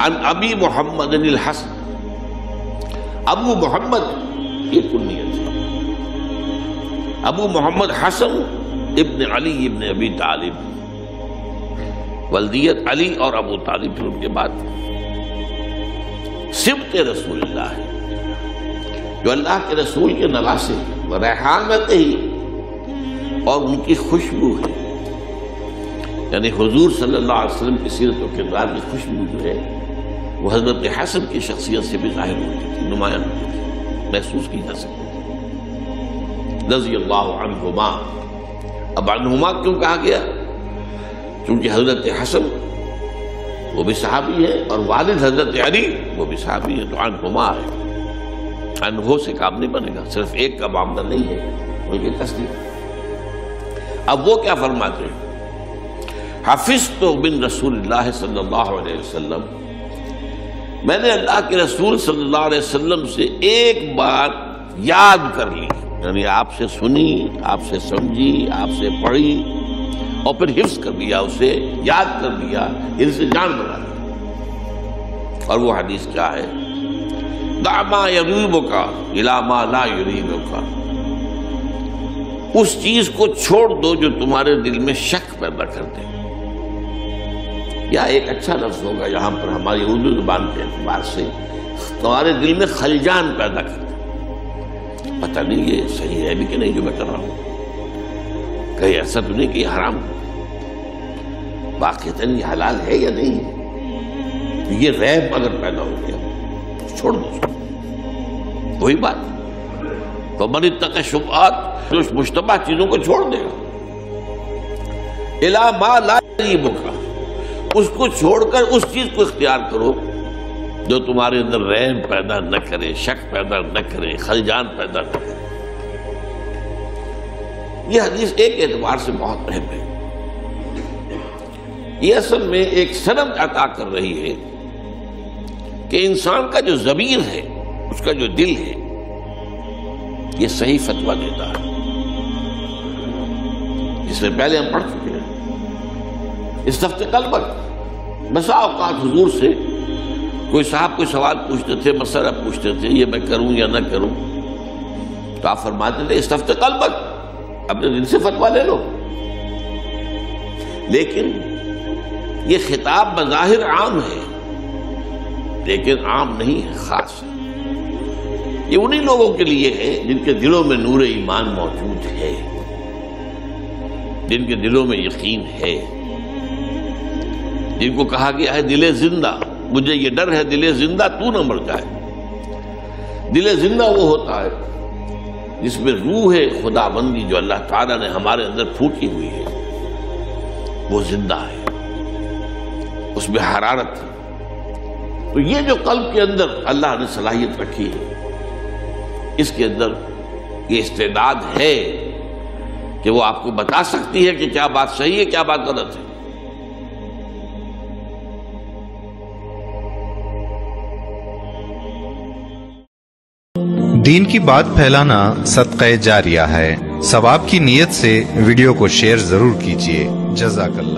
عن ابی محمد الحسن، ابو محمد یہ کنیت ہے، ابو محمد حسن ابن علی ابن ابی طالب، ولدیت علی اور ابو طالب پھر ان کے بعد سبط رسول اللہ ہے، جو اللہ کے رسول کے نواسے ریحانت ہی اور ان کی خوشبو ہے، یعنی حضور صلی اللہ علیہ وسلم کی سیرت و کردار کی خوشبو جو ہے وہ حضرت حسن کی شخصیت سے بھی ظاہر ہوتی تھی، نمایاں ہوتی تھی، محسوس کی جا سکتی تھی۔ رضی اللہ عنہما، اب عنہما کیوں کہا گیا؟ چونکہ حضرت حسن وہ بھی صحابی ہے اور والد حضرت علی وہ بھی صحابی ہے، تو عنہما ہے، عنہو سے کام نہیں بنے گا، صرف ایک کا معاملہ نہیں ہے بلکہ تصدیق۔ اب وہ کیا فرماتے ہیں؟ حفظت من رسول اللہ صلی اللہ علیہ وسلم، میں نے اللہ کے رسول صلی اللہ علیہ وسلم سے ایک بار یاد کر لی، یعنی آپ سے سنی، آپ سے سمجھی، آپ سے پڑھی اور پھر حفظ کر لیا، اسے یاد کر لیا، ان سے جان بنا لی۔ اور وہ حدیث کیا ہے؟ دع ما یریبک الی ما لا یریبک، اس چیز کو چھوڑ دو جو تمہارے دل میں شک پیدا کر دے۔ یا ایک اچھا لفظ ہوگا یہاں پر ہماری اردو زبان کے اعتبار سے، تمہارے دل میں خلجان پیدا کر دے، پتہ نہیں یہ صحیح ہے بھی کہ نہیں جو میں کر رہا ہوں، کہیں ایسا تو نہیں کہ یہ حرام ہو، واقعتاً یہ حلال ہے یا نہیں ہے، یہ ریب اگر پیدا ہو گیا چھوڑ دو، وہی بات۔ فمن اتقى الشبهات، جو مشتبہ چیزوں کو چھوڑ دے گا، الی ما لا یریبک، اس کو چھوڑ کر اس چیز کو اختیار کرو جو تمہارے اندر ریب پیدا نہ کرے، شک پیدا نہ کرے، خلجان پیدا نہ کرے۔ یہ حدیث ایک اعتبار سے بہت اہم ہے، یہ اصل میں ایک سند عطا کر رہی ہے کہ انسان کا جو ضمیر ہے، اس کا جو دل ہے، یہ صحیح فتویٰ دیتا ہے، جس میں پہلے ہم پڑھ چکے ہیں۔ استفت قلبک، بسا اوقات حضور سے کوئی صاحب کوئی سوال پوچھتے تھے، مسئلہ پوچھتے تھے، یہ میں کروں یا نہ کروں، تو آپ فرماتے تھے استفت قلبک، اپنے دل سے فتویٰ لے لو۔ لیکن یہ خطاب بظاہر عام ہے، لیکن عام نہیں ہے، خاص ہے۔ یہ انہی لوگوں کے لیے ہے جن کے دلوں میں نور ایمان موجود ہے، جن کے دلوں میں یقین ہے، جن کو کہا گیا ہے دل زندہ، مجھے یہ ڈر ہے دل زندہ تو نہ مر جائے۔ دل زندہ وہ ہوتا ہے جس میں روح خدا بندی جو اللہ تعالیٰ نے ہمارے اندر پھونکی ہوئی ہے وہ زندہ ہے، اس میں حرارت ہے۔ تو یہ جو قلب کے اندر اللہ نے صلاحیت رکھی ہے، اس کے اندر یہ استعداد ہے کہ وہ آپ کو بتا سکتی ہے کہ کیا بات صحیح ہے، کیا بات غلط ہے۔ دین کی بات پھیلانا صدقہ جاریہ ہے، ثواب کی نیت سے ویڈیو کو شیئر ضرور کیجیے۔ جزاک اللہ۔